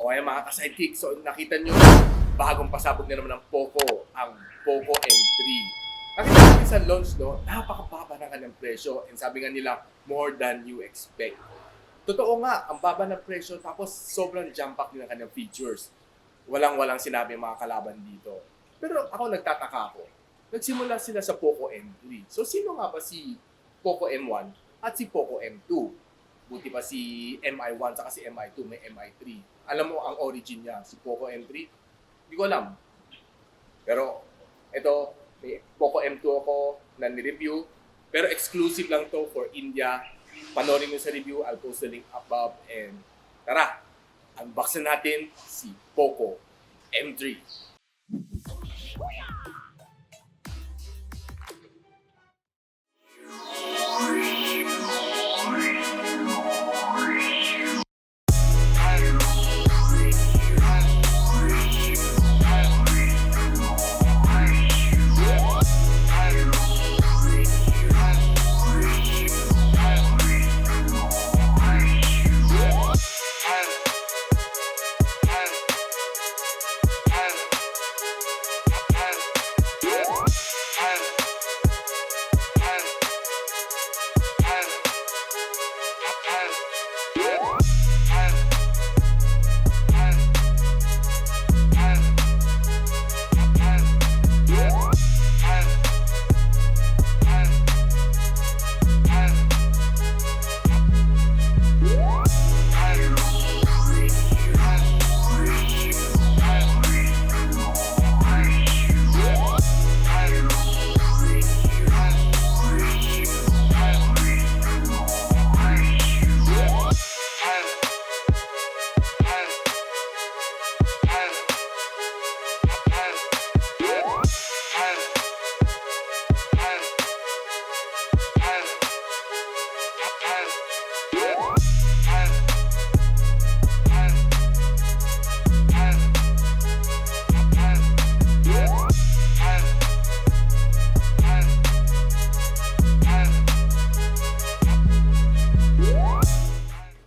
O kaya mga ka-sidekick, so nakita nyo, bagong pasabog na naman ng Poco, ang Poco M3. Nakita natin sa launch, no, napakababa na kanyang presyo. And sabi nga nila, more than you expect. Totoo nga, ang baba ng presyo, tapos sobrang jump pack din ang kanyang features. Walang sinabi ang mga kalaban dito. Pero ako nagtataka ako. Nagsimula sila sa Poco M3. So sino nga ba si Poco M1 at si Poco M2? Buti pa si MI1 at si MI2, may MI3. Alam mo ang origin niya, si Poco M3? Hindi ko alam. Pero ito, may Poco M2 ako na ni-review. Pero exclusive lang to for India. Panoorin mo sa review, I'll post the link above. And tara, unbox na natin si Poco M3.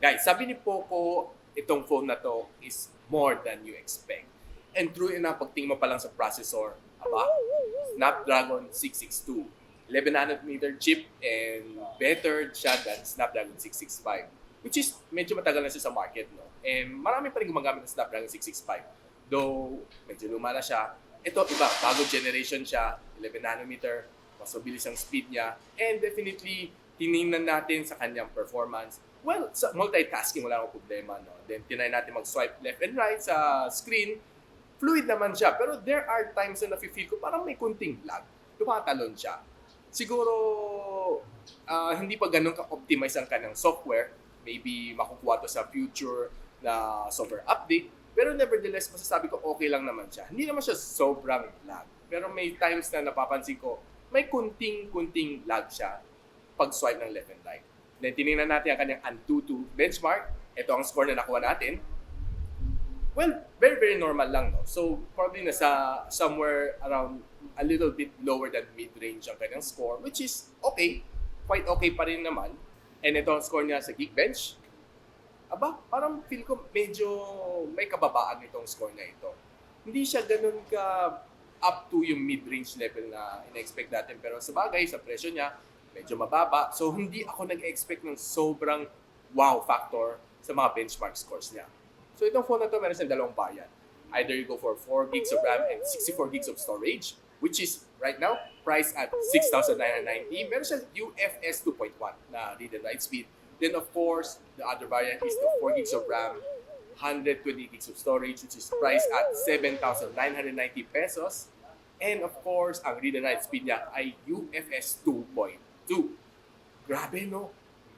Guys, sabi ni Poco, itong phone na to is more than you expect. And true enough, pagtingin mo pa lang sa processor, Snapdragon 662. 11nm chip and better siya than Snapdragon 665. Which is medyo matagal na siya sa market, no? And marami pa rin gumagamit ng Snapdragon 665. Though, medyo luma na siya. Ito, iba, bagong generation siya, 11nm, mas mabilis ang speed niya. And definitely, tinignan natin sa kanyang performance. Well, sa multitasking, wala akong problema. No? Then, tinry natin mag-swipe left and right sa screen. Fluid naman siya. Pero there are times na nafe-feel ko parang may kunting lag. Tumatalon siya. Siguro, hindi pa ganun ka-optimize ang kanyang software. Maybe makukuha to sa future na software update. Pero nevertheless, masasabi ko okay lang naman siya. Hindi naman siya sobrang lag. Pero may times na napapansin ko, may kunting lag siya pag swipe ng left and right. Then tinignan natin ang kanyang Antutu benchmark. Ito ang score na nakuha natin. Well, very normal lang, no? So, probably nasa somewhere around a little bit lower than mid-range ang kanyang score, which is okay. Quite okay pa rin naman. And ito ang score niya sa Geekbench. Parang feel ko medyo may kababaan itong score na ito. Hindi siya ganun ka up to yung mid-range level na ina-expect natin. Pero sa bagay, sa presyo niya, medyo mababa. So, hindi ako nag-expect ng sobrang wow factor sa mga benchmark scores niya. So, itong phone na to meron siyang dalawang variant. Either you go for 4 gigs of RAM and 64 gigs of storage, which is right now priced at 6,990. Meron siyang UFS 2.1 na read and write speed. Then, of course, the other variant is the 4 gigs of RAM, 120 gigs of storage, which is priced at 7,990 pesos. And, of course, ang read and write speed niya ay UFS 2.2. Grabe, no?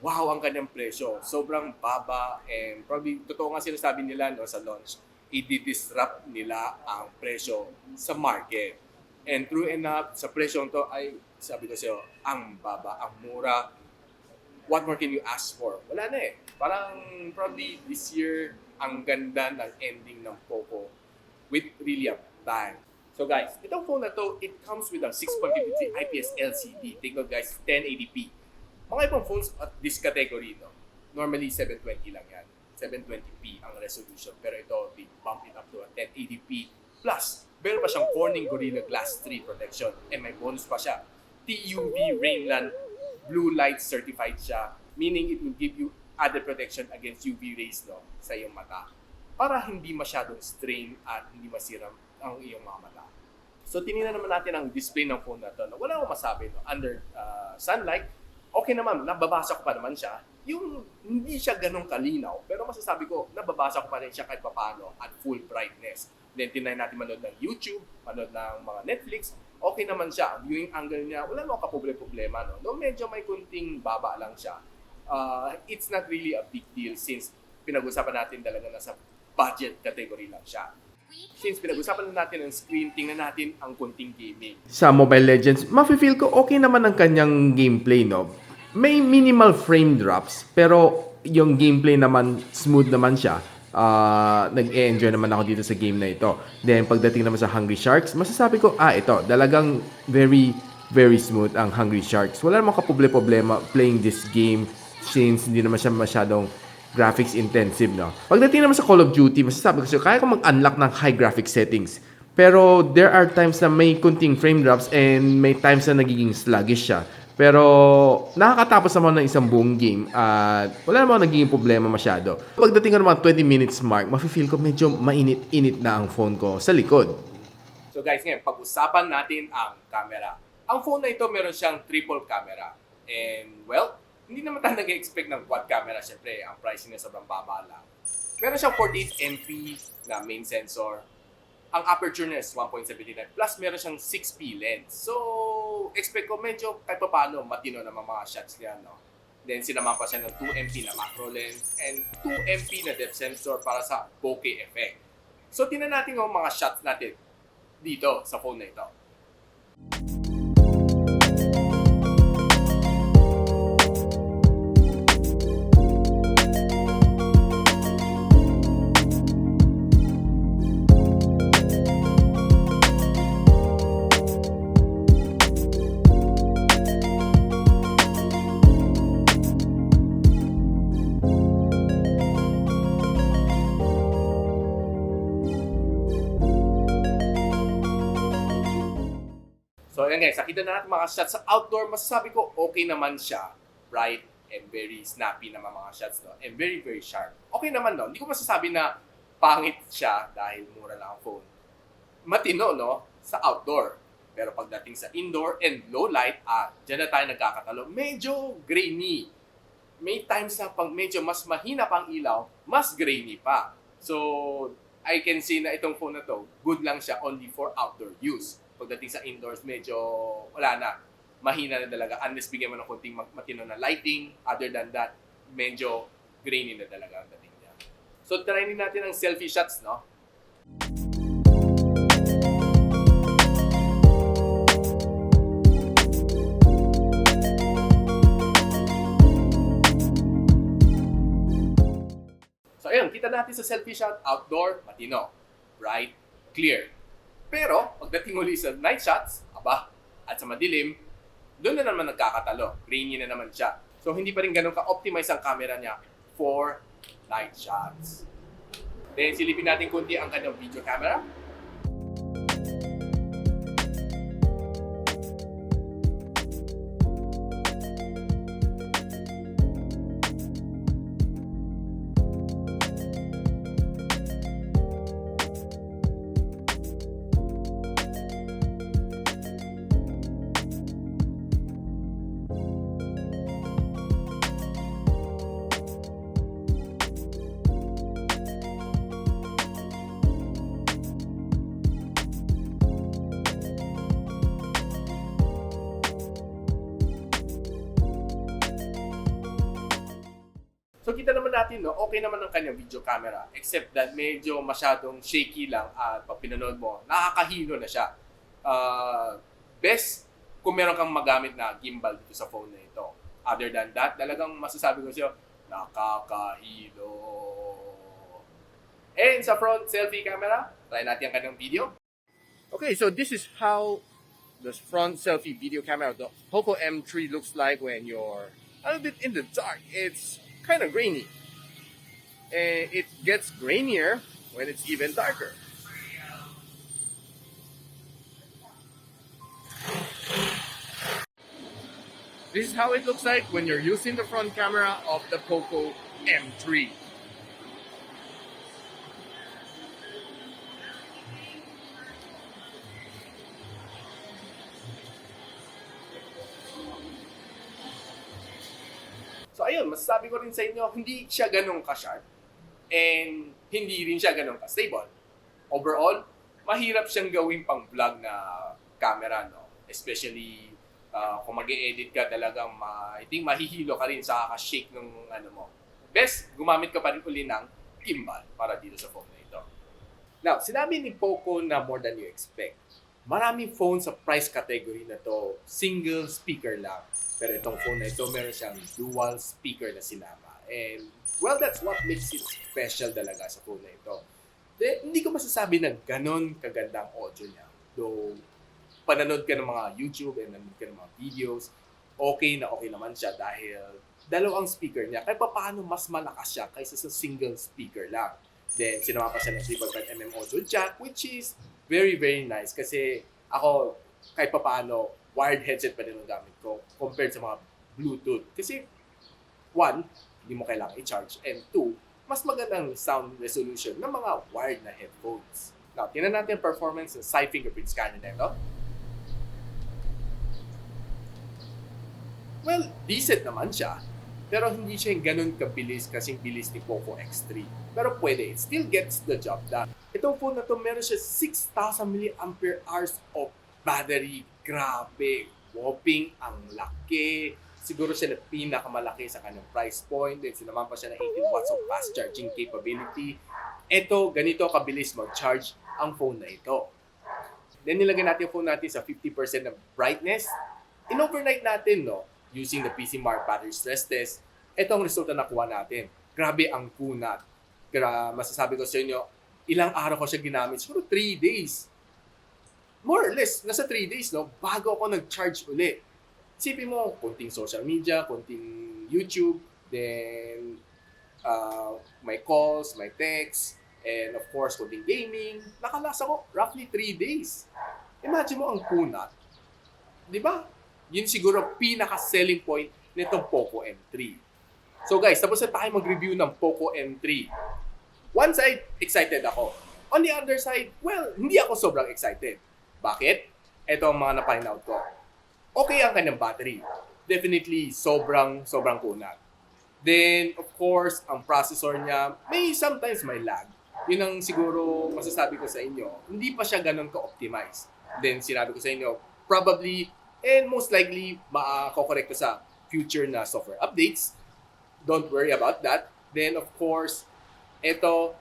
Wow ang kanyang presyo. Sobrang baba and probably, totoo nga sinasabi nila no, sa launch, i-disrupt nila ang presyo sa market. And true enough, sa presyo to ay, sabi ko sa'yo, ang baba, ang mura. What more can you ask for? Wala na eh. Parang probably this year, ang ganda ng ending ng Poco with really a bang. So guys, itong phone na to, it comes with a 6.53 IPS LCD. Take note guys, 1080p. Mga ibang phones at this category, no? Normally 720 lang yan. 720p ang resolution. Pero ito, they bump it up to a 1080p. Plus, meron pa siyang Corning Gorilla Glass 3 protection. And may bonus pa siya. TUV Rainland Blue Light certified siya. Meaning it will give you added protection against UV rays sa iyong mata. Para hindi masyadong strain at hindi masira ang iyong mga mata. So, tinignan naman natin ang display ng phone na ito. Wala akong masabi. Under sunlight, okay naman. Nababasa ko pa naman siya. Yung hindi siya ganun kalinaw, pero masasabi ko, nababasa ko pa rin siya kahit paano at full brightness. Then, tinay natin manood ng YouTube, manood ng mga Netflix, okay naman siya. Ang viewing angle niya, wala naman kaproblema. No, medyo may kunting baba lang siya. It's not really a big deal since pinag-usapan natin talaga nasa budget category lang siya. Since pinag-usapan na natin ang screen, tingnan natin ang kunting gaming. Sa Mobile Legends, mafe-feel ko okay naman ang kanyang gameplay, no? May minimal frame drops, pero yung gameplay naman, smooth naman siya. Nag-enjoy naman ako dito sa game na ito. Then, pagdating naman sa Hungry Sharks, masasabi ko, ito, talagang very, very smooth ang Hungry Sharks. Wala namang kaproblema playing this game since hindi naman siya masyadong graphics intensive, no? Pagdating naman sa Call of Duty, masasabi ko kaya ko mag-unlock ng high graphic settings. Pero there are times na may kunting frame drops and may times na nagiging sluggish siya. Pero nakakatapos naman ng isang buong game at wala namang nagiging problema masyado. Pagdating ko ng mga 20 minutes mark, mafe-feel ko medyo mainit-init na ang phone ko sa likod. So guys, ngayon, pag-usapan natin ang camera. Ang phone na ito meron siyang triple camera. And well, hindi naman tayo nag-expect ng quad camera. Siyempre, ang pricing niya sobrang baba lang. Meron siyang 48MP na main sensor. Ang aperture niya is 1.79 plus meron siyang 6P lens. So, expect ko medyo kahit pa paano matino naman mga shots niya, no? Then, sinamahan pa siya ng 2MP na macro lens and 2MP na depth sensor para sa bokeh effect. So, tingnan natin ang mga shots natin dito sa phone na ito. So, ayan guys, nakita na natin mga shots sa outdoor. Masasabi ko, okay naman siya. Bright and very snappy naman mga shots, no? And very, very sharp. Okay naman, no? Hindi ko masasabi na pangit siya dahil mura lang ang phone. Matino, no? Sa outdoor. Pero pagdating sa indoor and low light, dyan na tayo nagkakatalo. Medyo grainy. May times na pag medyo mas mahina pang ilaw, mas grainy pa. So, I can see na itong phone na to, good lang siya only for outdoor use. Pagdating sa indoors, medyo wala na. Mahina na talaga. Unless bigyan mo ng konting matino na lighting. Other than that, medyo grainy na talaga ang dating niya. So, try natin ang selfie shots, no? So, ayun. Kita natin sa selfie shot, outdoor, matino. Bright, clear. Pero, pagdating uli sa night shots, at sa madilim, doon na naman nagkakatalo. Grainy na naman siya. So, hindi pa rin ganun ka-optimize ang camera niya for night shots. Then, silipin natin kunti ang kanyang video camera. So kita naman natin, no, okay naman ang kanyang video camera except that medyo masyadong shaky lang at pag pinanood mo, nakakahilo na siya. Best kung meron kang magamit na gimbal dito sa phone na ito. Other than that, talagang masasabi ko siya, nakakahilo. And sa front selfie camera, try natin ang kanyang video. Okay, so this is how the front selfie video camera of the Poco M3 looks like when you're a little bit in the dark. It's kind of grainy. and it gets grainier when it's even darker. This is how it looks like when you're using the front camera of the Poco M3. So ayun, masasabi ko rin sa inyo, hindi siya ganun ka-sharp and hindi rin siya ganun ka-stable. Overall, mahirap siyang gawing pang vlog na camera, no? Especially kung mag-e-edit ka talagang I think mahihilo ka rin sa kaka-shake ng ano mo. Best, gumamit ka pa rin uli ng gimbal para dito sa phone na ito. Now, sinabi ni Poco na more than you expect. Maraming phone sa price category na to, single speaker lang. Pero itong phone na ito, meron siyang dual speaker na sinama. And, well, that's what makes it special talaga sa phone na ito. Hindi ko masasabi na ganon kagandang audio niya. Though, pananood ka ng mga YouTube and nanood ka ng mga videos, okay naman siya dahil dalawang speaker niya. Kahit paano mas malakas siya kaysa sa single speaker lang. Then, sinama pa siya ng 3.5mm audio jack, which is very, very nice. Kasi ako, kahit paano, wired headset pa din ang gamit ko compared sa mga Bluetooth. Kasi, one, hindi mo kailangan i-charge. And two, mas magandang sound resolution ng mga wired na headphones. Now, tingnan natin ang performance ng side fingerprint scanner na ito. Well, decent naman siya. Pero hindi siya yung ganun kabilis kasing bilis ni Poco X3. Pero pwede, it still gets the job done. Itong phone na to, meron siya 6,000 mAh of battery. Grabe, whopping, ang laki. Siguro siya na pinakamalaki sa kanyang price point. Then sinaman pa siya ng 18 watts of fast charging capability. Ito, ganito kabilis mag-charge ang phone na ito. Then nilagay natin yung phone natin sa 50% ng brightness. In-overnight natin, no? Using the PC Mark battery stress test, ito ang resulta na nakuha natin. Grabe ang kunat. Masasabi ko sa inyo, ilang araw ko siya ginamit. Siguro 3 days. More or less, nasa 3 days, no? Bago ako nag-charge uli. Isipin mo, konting social media, konting YouTube, then my calls, my texts, and of course, konting gaming. Nakalasa ko roughly 3 days. Imagine mo ang kunat. Di ba? Yun siguro pinaka-selling point nitong Poco M3. So guys, tapos na tayo mag-review ng Poco M3. One side, excited ako. On the other side, well, hindi ako sobrang excited. Bakit? Ito ang mga na-find out ko. Okay ang kanyang battery. Definitely, sobrang kunat. Then, of course, ang processor niya, sometimes may lag. Yun ang siguro masasabi ko sa inyo. Hindi pa siya ganun ka-optimize. Then, sinabi ko sa inyo, probably, and most likely, makakorek ko sa future na software updates. Don't worry about that. Then, of course, ito,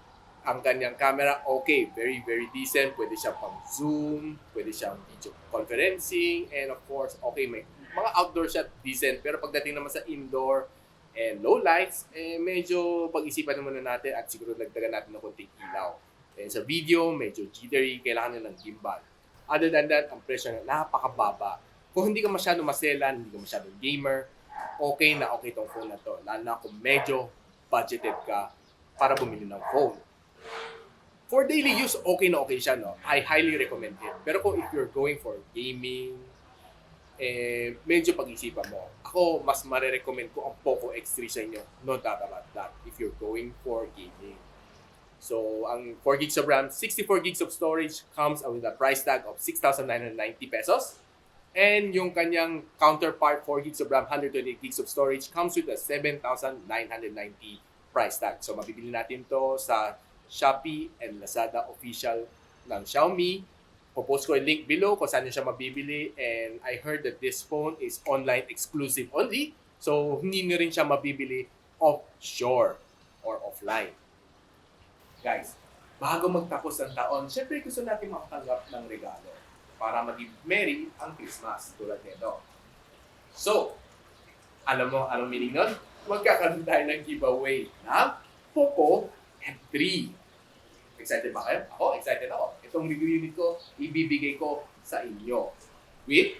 ang kanyang camera, okay, very, very decent. Pwede siyang pang Zoom, pwede siyang video conferencing, and of course, okay, may mga outdoor shot, decent. Pero pagdating naman sa indoor and low lights, medyo pag-isipan naman natin at siguro nagdagan natin ng konting ilaw. And sa video, medyo jittery, kailangan na ng gimbal. Other than that, ang presyo na napakababa. Kung hindi ka masyadong maselan, hindi ka masyadong gamer, okay na okay itong phone na to. Lalo na kung medyo budgeted ka para bumili ng phone. For daily use, okay na okay siya, no? I highly recommend it. Pero kung if you're going for gaming, medyo pag-isipan mo. Ako, mas marirecommend ko ang Poco X3 sa inyo. No doubt about that if you're going for gaming. So, ang 4 gigs of RAM, 64 gigs of storage comes with a price tag of 6,990 pesos. And yung kanyang counterpart, 4 gigs of RAM, 128 gigs of storage, comes with a 7,990 price tag. So, mabibili natin to sa Shopee and Lazada official ng Xiaomi. Popost ko yung link below kung saan nyo siya mabibili. And I heard that this phone is online exclusive only. So, hindi nyo rin siya mabibili offshore or offline. Guys, bago magtapos ng taon, syempre gusto natin makatanggap ng regalo para maging merry ang Christmas tulad nito. So, alam mo anong meaning nun? Magkakaroon tayo ng giveaway na Poco M3. Excited ba kayo? Ako, excited ako. Itong review unit ko, ibibigay ko sa inyo with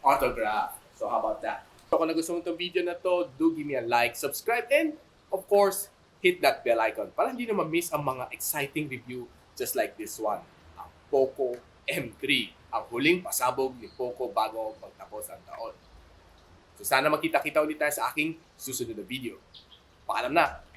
autograph. So how about that? So kung nagustuhan mo itong video na to, do give me a like, subscribe, and of course, hit that bell icon para hindi na ma-miss ang mga exciting review just like this one. Ang Poco M3, ang huling pasabog ni Poco bago magtapos ang taon. So sana makita-kita ulit tayo sa aking susunod na video. Paalam na!